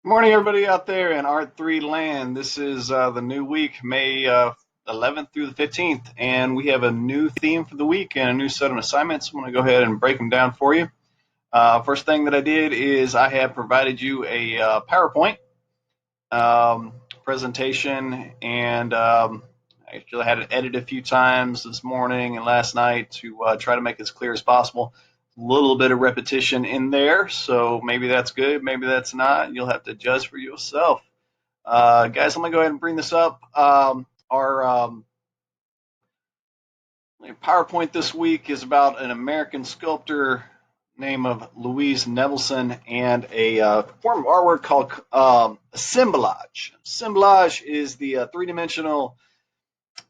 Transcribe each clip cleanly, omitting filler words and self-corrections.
Good morning, everybody out there in Art 3 land. This is the new week, May 11th through the 15th, and we have a new theme for the week and a new set of assignments. I'm going to go ahead and break them down for you. First thing that I did is I have provided you a PowerPoint presentation, and I actually had it edited a few times this morning and last night to try to make it as clear as possible. A little bit of repetition in there, so maybe that's good, maybe that's not. You'll have to judge for yourself. Guys, let me go ahead and bring this up. Our PowerPoint this week is about an American sculptor named of Louise Nevelson and a form of artwork called assemblage. Assemblage is the three-dimensional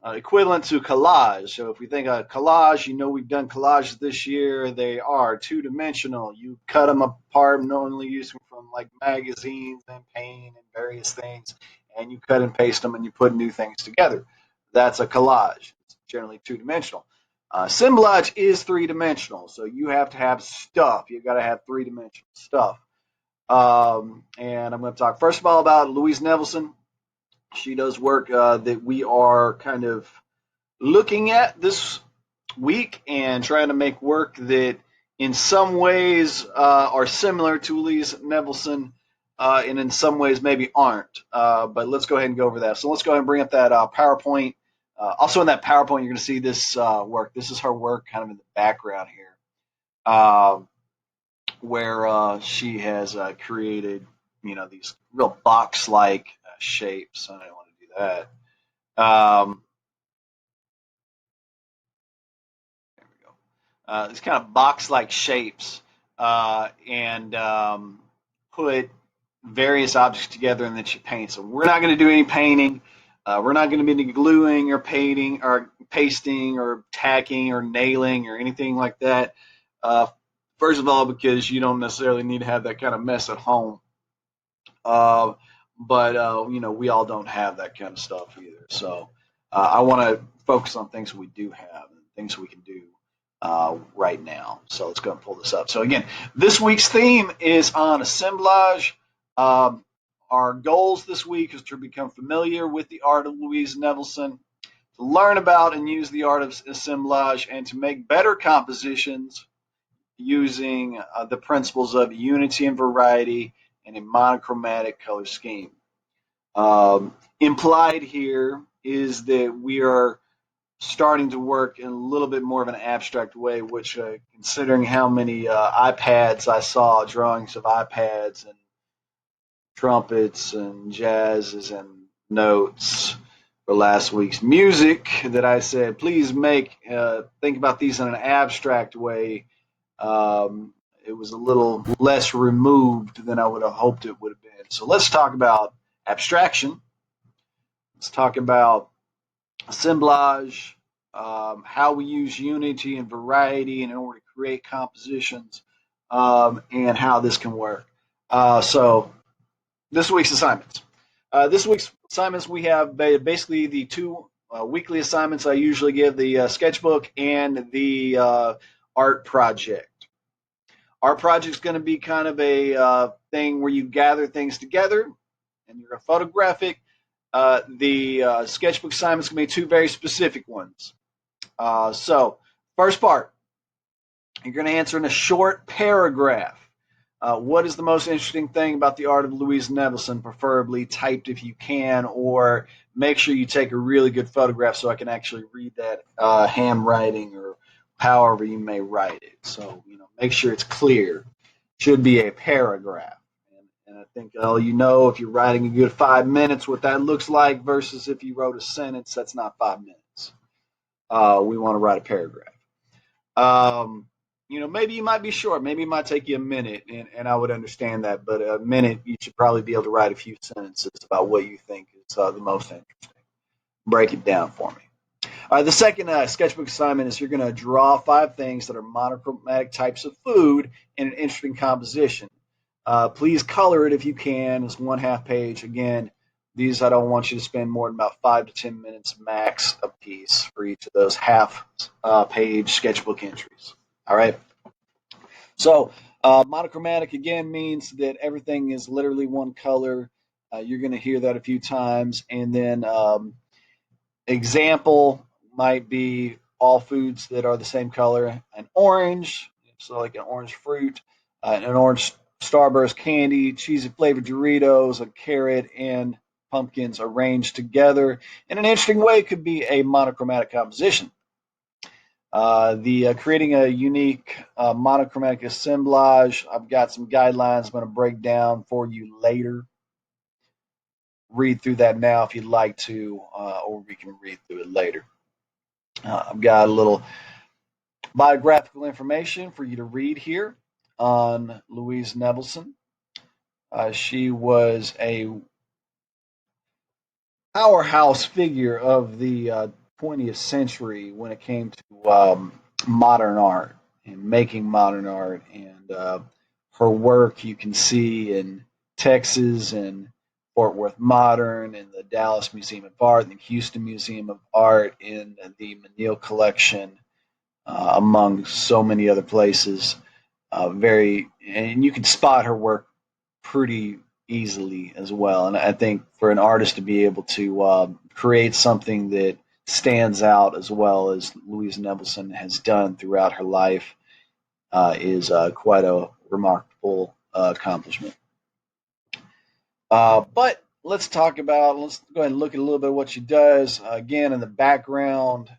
equivalent to collage. So if we think of collage, you know we've done collages this year. They are two-dimensional. You cut them apart, normally use them from like magazines and paint and various things, and you cut and paste them and you put new things together. That's a collage. It's generally two-dimensional. Assemblage is three-dimensional, so you have to have stuff. You've got to have three-dimensional stuff. And I'm going to talk first of all about Louise Nevelson. She does work that we are kind of looking at this week and trying to make work that in some ways are similar to Louise Nevelson and in some ways maybe aren't. But let's go ahead and go over that. So let's go ahead and bring up that PowerPoint. Also in that PowerPoint, you're going to see this work. This is her work kind of in the background here where she has created, these real box-like shapes. I don't want to do that. There we go. These kind of box-like shapes and put various objects together, and then she paints them. We're not going to do any painting. We're not going to be any gluing or painting or pasting or tacking or nailing or anything like that. First of all, because you don't necessarily need to have that kind of mess at home. But we all don't have that kind of stuff either. So I want to focus on things we do have and things we can do right now. So let's go and pull this up. So again, this week's theme is on assemblage. Our goals this week is to become familiar with the art of Louise Nevelson, to learn about and use the art of assemblage, and to make better compositions using the principles of unity and variety and a monochromatic color scheme. Implied here is that we are starting to work in a little bit more of an abstract way, which considering how many iPads I saw, drawings of iPads and trumpets and jazzes and notes for last week's music, that I said, please think about these in an abstract way. It was a little less removed than I would have hoped it would have been. So let's talk about abstraction. Let's talk about assemblage, how we use unity and variety in order to create compositions, and how this can work. So this week's assignments. We have basically the two weekly assignments I usually give, the sketchbook and the art project. Our project is going to be kind of a thing where you gather things together and you're going to photograph it. The sketchbook assignment is going to be two very specific ones. So first part, you're going to answer in a short paragraph. What is the most interesting thing about the art of Louise Nevelson, preferably typed if you can, or make sure you take a really good photograph so I can actually read that handwriting or however you may write it. So, make sure it's clear. Should be a paragraph. And I think, if you're writing a good 5 minutes, what that looks like versus if you wrote a sentence, that's not 5 minutes. We want to write a paragraph. Maybe you might be short. Maybe it might take you a minute, and I would understand that. But a minute, you should probably be able to write a few sentences about what you think is the most interesting. Break it down for me. The second sketchbook assignment is you're going to draw 5 things that are monochromatic types of food in an interesting composition. Please color it if you can. It's 1/2 page. Again, these I don't want you to spend more than about 5 to 10 minutes max a piece for each of those half page sketchbook entries. All right. So Monochromatic again means that everything is literally one color. You're going to hear that a few times. And then example might be all foods that are the same color. An orange, so like an orange fruit, an orange Starburst candy, cheesy flavored Doritos, a carrot, and pumpkins arranged together in an interesting way could be a monochromatic composition. The creating a unique monochromatic assemblage. I've got some guidelines I'm going to break down for you later. Read through that now if you'd like to, or we can read through it later. I've got a little biographical information for you to read here on Louise Nevelson. She was a powerhouse figure of the 20th century when it came to modern art and making modern art. And her work you can see in Texas and Fort Worth Modern, and the Dallas Museum of Art, and the Houston Museum of Art, in the Menil Collection, among so many other places. And you can spot her work pretty easily as well. And I think for an artist to be able to create something that stands out as well as Louise Nevelson has done throughout her life is quite a remarkable accomplishment. But let's go ahead and look at a little bit of what she does. Again, in the background,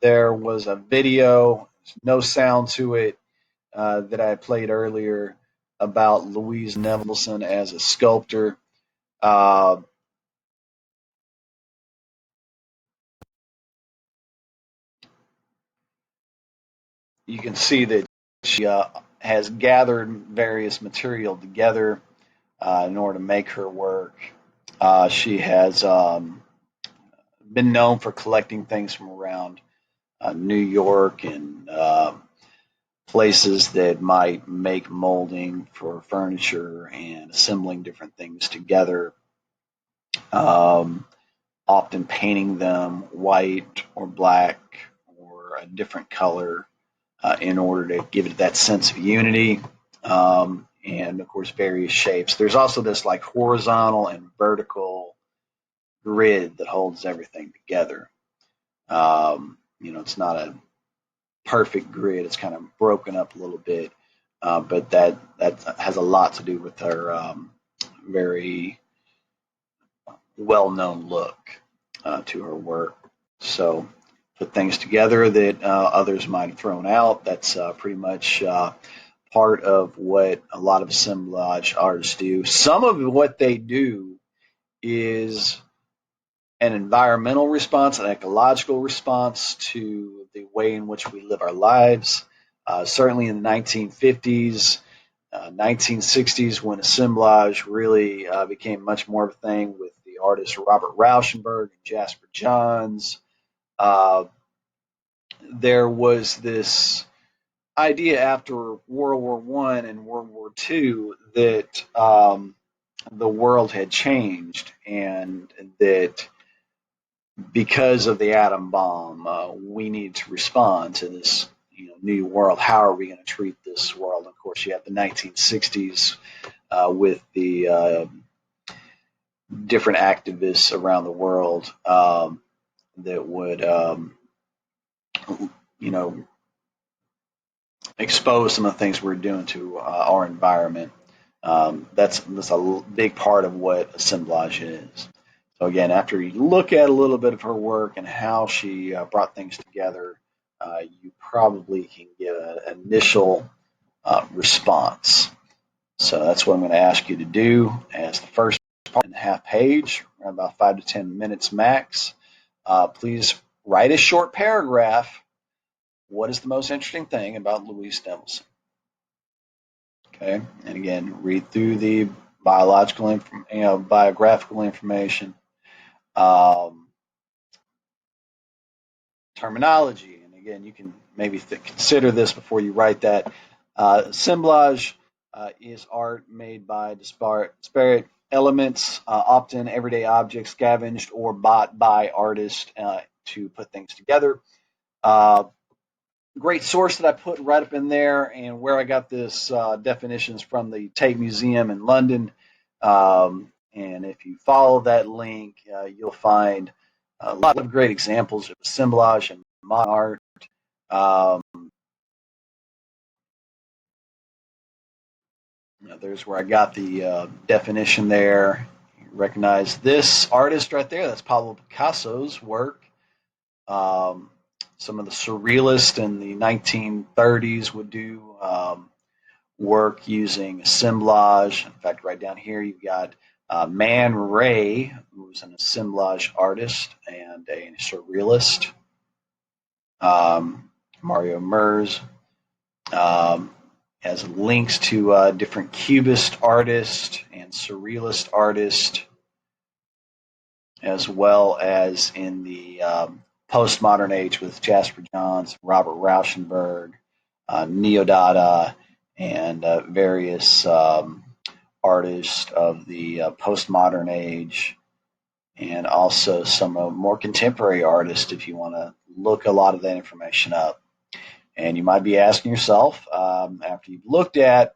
there was a video, no sound to it, that I played earlier about Louise Nevelson as a sculptor. Uh, you can see that she has gathered various material together in order to make her work. She has been known for collecting things from around New York and places that might make molding for furniture and assembling different things together. Um, Often painting them white or black or a different color in order to give it that sense of unity. And of course, various shapes. There's also this like horizontal and vertical grid that holds everything together. It's not a perfect grid. It's kind of broken up a little bit, but that has a lot to do with her very well-known look to her work. So put things together that others might have thrown out. That's pretty much part of what a lot of assemblage artists do. Some of what they do is an environmental response, an ecological response to the way in which we live our lives. Certainly in the 1950s, 1960s, when assemblage really became much more of a thing with the artists Robert Rauschenberg and Jasper Johns. Uh, there was this idea after World War One and World War Two that the world had changed, and that because of the atom bomb, we need to respond to this new world. How are we going to treat this world? Of course, you have the 1960s with the different activists around the world that would, you know, expose some of the things we're doing to our environment. That's a big part of what assemblage is. So again, after you look at a little bit of her work and how she brought things together, you probably can get an initial response. So that's what I'm going to ask you to do as the first part and a half page, around about 5 to 10 minutes max. Please write a short paragraph. What is the most interesting thing about Louise Nevelson? Okay, and again, read through the biographical information, um, terminology, and again, you can maybe consider this before you write that. Assemblage is art made by disparate elements, often everyday objects scavenged or bought by artists to put things together. Uh, great source that I put right up in there, and where I got this definitions from the Tate Museum in London. And if you follow that link, you'll find a lot of great examples of assemblage and modern art. There's where I got the definition there. You recognize this artist right there? That's Pablo Picasso's work. Um, some of the surrealists in the 1930s would do work using assemblage. In fact, right down here you've got Man Ray, who's an assemblage artist and a surrealist. Mario Merz has links to different cubist artists and surrealist artists, as well as in the postmodern age with Jasper Johns, Robert Rauschenberg, Neo-Dada, and various artists of the postmodern age, and also some more contemporary artists if you want to look a lot of that information up. And you might be asking yourself, after you've looked at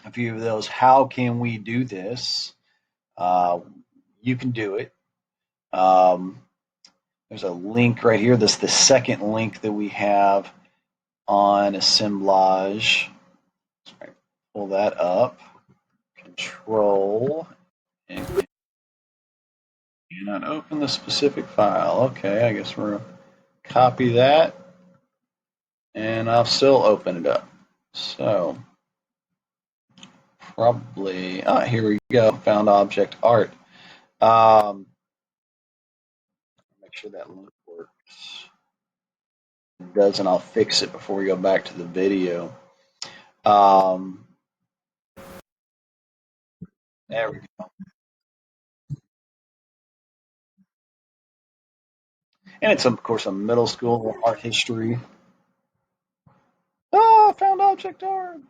a few of those, how can we do this? You can do it. There's a link right here. This is the second link that we have on assemblage. Let's pull that up. Control. And cannot open the specific file. Okay, I guess we're going to copy that. And I'll still open it up. So, probably, here we go. Found object art. Make sure that link works. If it doesn't, I'll fix it before we go back to the video. There we go. And it's, of course, a middle school art history. Oh, found object art.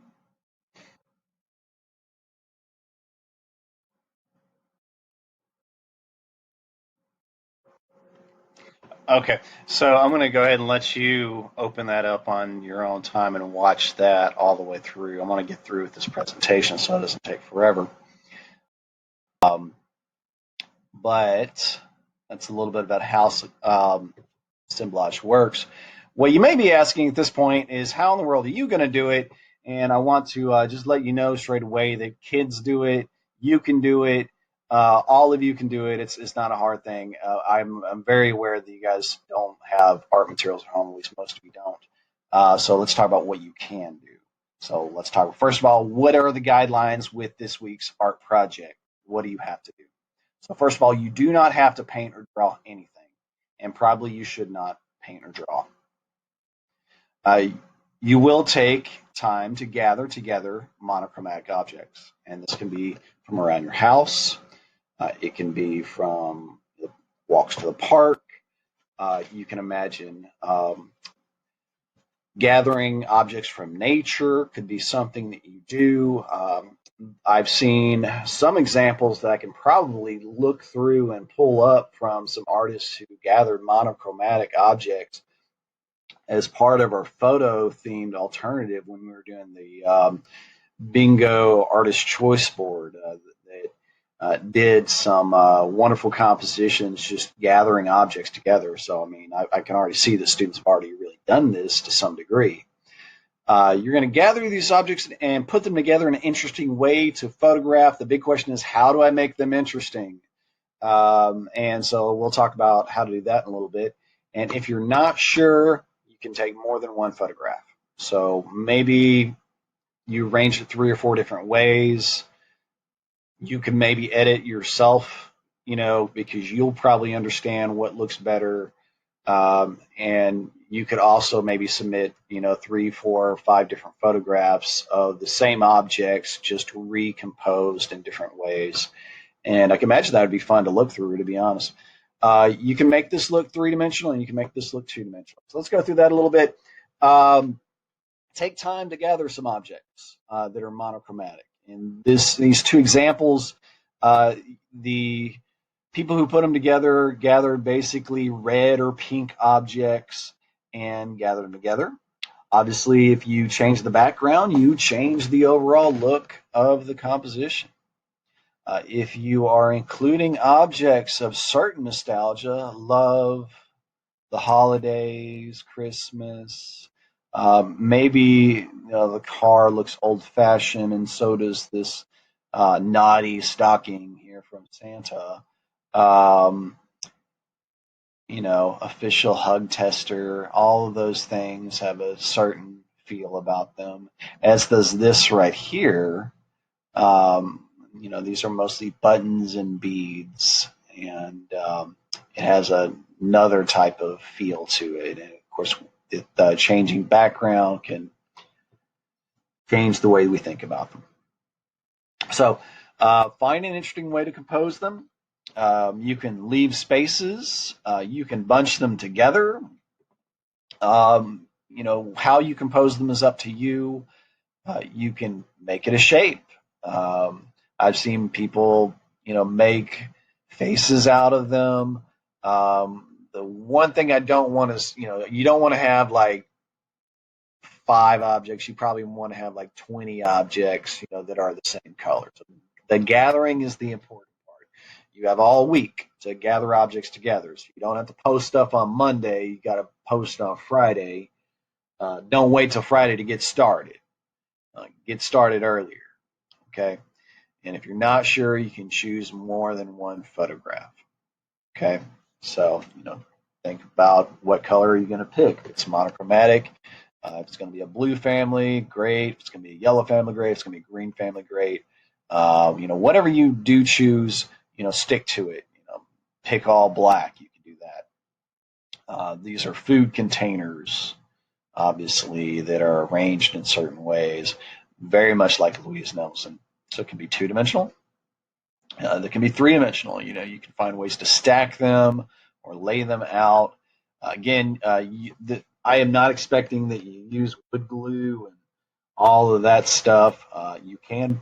Okay, so I'm going to go ahead and let you open that up on your own time and watch that all the way through. I want to get through with this presentation so it doesn't take forever. Um, but that's a little bit about how assemblage works. What you may be asking at this point is, how in the world are you going to do it? And I want to just let you know straight away that kids do it, you can do it, all of you can do it. It's not a hard thing. I'm very aware that you guys don't have art materials at home, at least most of you don't. So let's talk about what you can do. So let's talk, first of all, what are the guidelines with this week's art project? What do you have to do? So first of all, you do not have to paint or draw anything, and probably you should not paint or draw. You will take time to gather together monochromatic objects, and this can be from around your house. It can be from walks to the park. You can imagine gathering objects from nature could be something that you do. I've seen some examples that I can probably look through and pull up from some artists who gathered monochromatic objects as part of our photo themed alternative when we were doing the bingo artist choice board that did some wonderful compositions just gathering objects together. So I mean, I can already see the students have already really done this to some degree. You're going to gather these objects and put them together in an interesting way to photograph. The big question is, how do I make them interesting? And so we'll talk about how to do that in a little bit. And if you're not sure, you can take more than one photograph. So maybe you arrange it 3 or 4 different ways. You can maybe edit yourself, because you'll probably understand what looks better. And you could also maybe submit, 3, 4, 5 different photographs of the same objects, just recomposed in different ways. And I can imagine that would be fun to look through, to be honest. You can make this look 3-dimensional, and you can make this look 2-dimensional. So let's go through that a little bit. Take time to gather some objects that are monochromatic. In these 2 examples, the people who put them together gathered basically red or pink objects, and gather them together. Obviously, if you change the background, you change the overall look of the composition. If you are including objects of certain nostalgia, love, the holidays, Christmas, maybe the car looks old fashioned, and so does this naughty stocking here from Santa. Um, official hug tester, all of those things have a certain feel about them, as does this right here. Um, these are mostly buttons and beads, and it has another type of feel to it. And of course, the changing background can change the way we think about them. So, find an interesting way to compose them. You can leave spaces. You can bunch them together. How you compose them is up to you. You can make it a shape. I've seen people, make faces out of them. The one thing I don't want is, you don't want to have like 5 objects. You probably want to have like 20 objects, that are the same color. So the gathering is the important part. You have all week to gather objects together. So you don't have to post stuff on Monday. You got to post on Friday. Don't wait till Friday to get started. Get started earlier. Okay. And if you're not sure, you can choose more than one photograph. Okay. So, think about what color are you going to pick. If it's monochromatic, if it's going to be a blue family, great. If it's going to be a yellow family, great. If it's going to be a green family, great. Whatever you do choose, stick to it. Pick all black. You can do that. These are food containers, obviously, that are arranged in certain ways, very much like Louise Nevelson. So it can be 2-dimensional. They can be 3-dimensional. You can find ways to stack them or lay them out. Again, I am not expecting that you use wood glue and all of that stuff. You can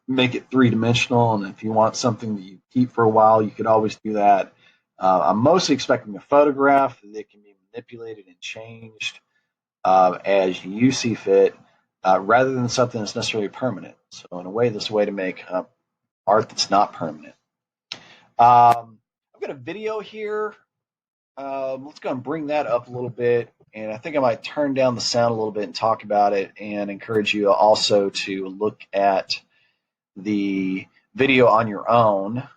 make it 3-dimensional, and if you want something that you keep for a while, you could always do that. I'm mostly expecting a photograph that can be manipulated and changed as you see fit, rather than something that's necessarily permanent. So in a way, this is a way to make art that's not permanent. I've got a video here. Let's go and bring that up a little bit. And I think I might turn down the sound a little bit and talk about it, and encourage you also to look at the video on your own.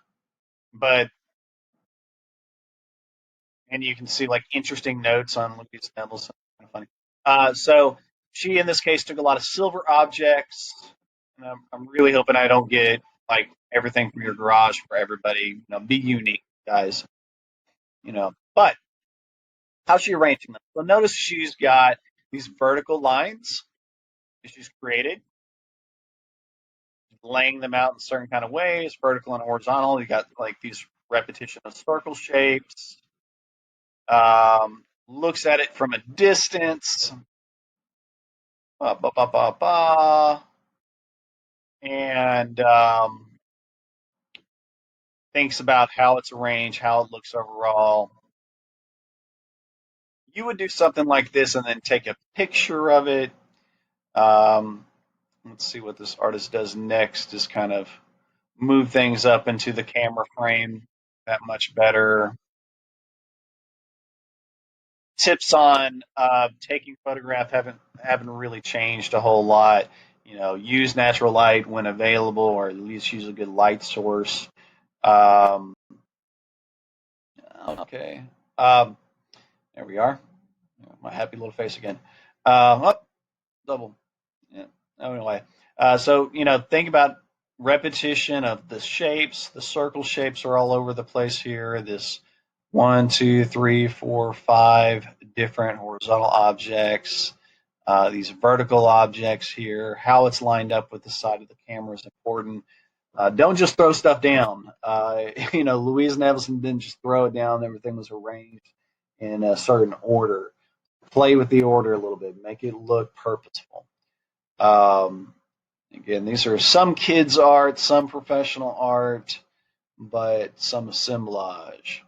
And you can see like interesting notes on Louise Nevelson. Kind of funny. So she, in this case, took a lot of silver objects. And I'm really hoping I don't get like everything from your garage for everybody. Be unique, guys. But how's she arranging them? So notice she's got these vertical lines that she's created, laying them out in certain kind of ways, vertical and horizontal. You got like these repetition of circle shapes. Looks at it from a distance. Ba, ba, ba, ba, ba, and thinks about how it's arranged, how it looks overall. You would do something like this and then take a picture of it. Let's see what this artist does next, is kind of move things up into the camera frame that much better. Tips on taking photograph haven't really changed a whole lot. Use natural light when available, or at least use a good light source. Okay. There we are. My happy little face again. Double. Yeah. Anyway, so think about repetition of the shapes. The circle shapes are all over the place here. This 1, 2, 3, 4, 5 different horizontal objects. These vertical objects here. How it's lined up with the side of the camera is important. Don't just throw stuff down. Louise Nevelson didn't just throw it down. Everything was arranged in a certain order. Play with the order a little bit. Make it look purposeful. Again, these are some kids' art, some professional art, but some assemblage.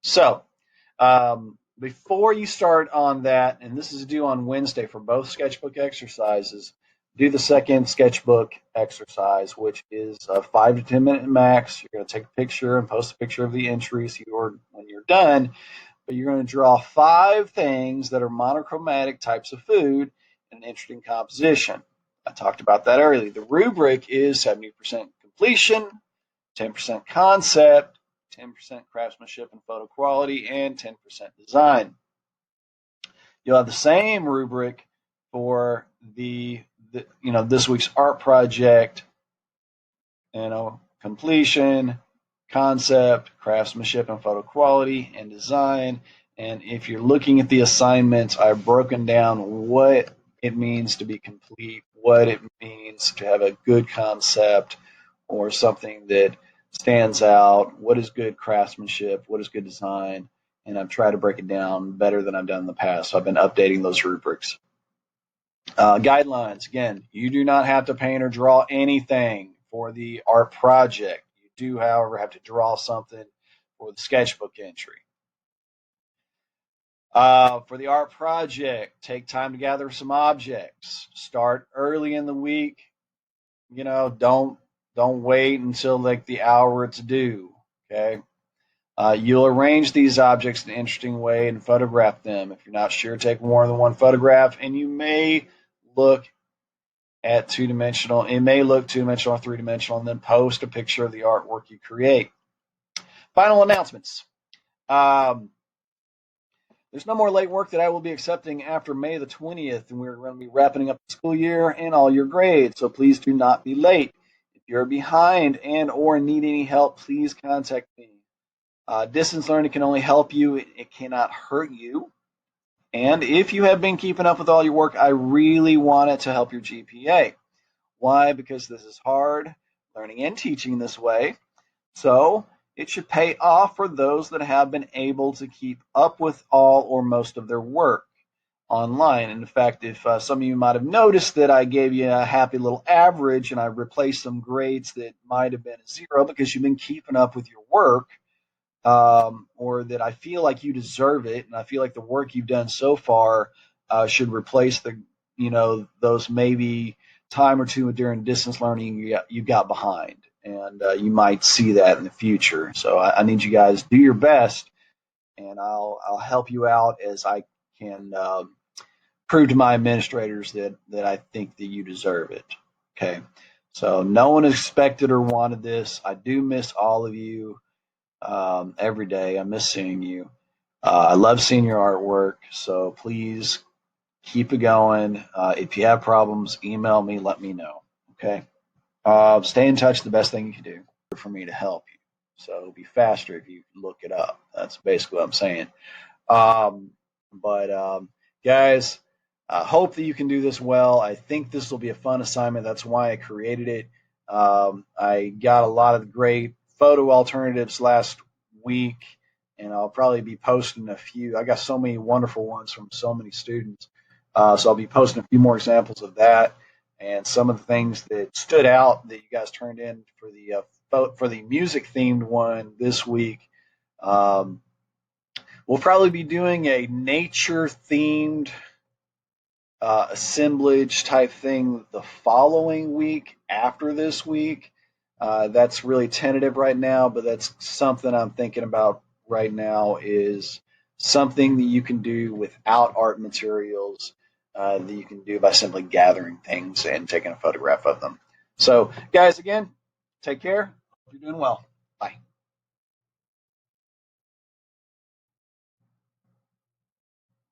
So, before you start on that, and this is due on Wednesday for both sketchbook exercises, do the second sketchbook exercise, which is a 5 to 10 minute max. You're going to take a picture and post a picture of the entries when you're done, but you're going to draw 5 things that are monochromatic types of food in an interesting composition. I talked about that earlier. The rubric is 70% completion, 10% concept, 10% craftsmanship and photo quality, and 10% design. You'll have the same rubric for the this week's art project, completion, concept, craftsmanship and photo quality, and design. And if you're looking at the assignments, I've broken down what it means to be complete, what it means to have a good concept or something that stands out, what is good craftsmanship, what is good design, and I've tried to break it down better than I've done in the past. So I've been updating those rubrics. Guidelines, again, you do not have to paint or draw anything for the art project. You do, however, have to draw something for the sketchbook entry. For the art project, take time to gather some objects. Start early in the week. Don't wait until like the hour it's due. Okay. You'll arrange these objects in an interesting way and photograph them. If you're not sure, take more than one photograph, and you may look at two-dimensional. It may look two-dimensional or three-dimensional, and then post a picture of the artwork you create. Final announcements. There's no more late work that I will be accepting after May the 20th, and we're going to be wrapping up the school year and all your grades, so please do not be late. If you're behind and or need any help, please contact me. Distance learning can only help you. It cannot hurt you. And if you have been keeping up with all your work, I really want it to help your GPA. Why? Because this is hard, learning and teaching this way. So it should pay off for those that have been able to keep up with all or most of their work online. And in fact, if some of you might have noticed that I gave you a happy little average and I replaced some grades that might have been a 0 because you've been keeping up with your work, or that I feel like you deserve it, and I feel like the work you've done so far should replace those maybe time or two during distance learning you got behind, and you might see that in the future. So I need you guys to do your best, and I'll help you out as I can prove to my administrators that I think that you deserve it. Okay, so no one expected or wanted this. I do miss all of you. Every day. I miss seeing you. I love seeing your artwork, so please keep it going. If you have problems, email me, let me know. Okay? Stay in touch. The best thing you can do for me to help you. So it'll be faster if you look it up. That's basically what I'm saying. Guys, I hope that you can do this well. I think this will be a fun assignment. That's why I created it. I got a lot of great photo alternatives last week, and I'll probably be posting a few. I got so many wonderful ones from so many students. So I'll be posting a few more examples of that and some of the things that stood out that you guys turned in for the music themed one this week. We'll probably be doing a nature themed assemblage type thing the following week after this week. That's really tentative right now, but that's something I'm thinking about right now, is something that you can do without art materials that you can do by simply gathering things and taking a photograph of them. So, guys, again, take care. Hope you're doing well.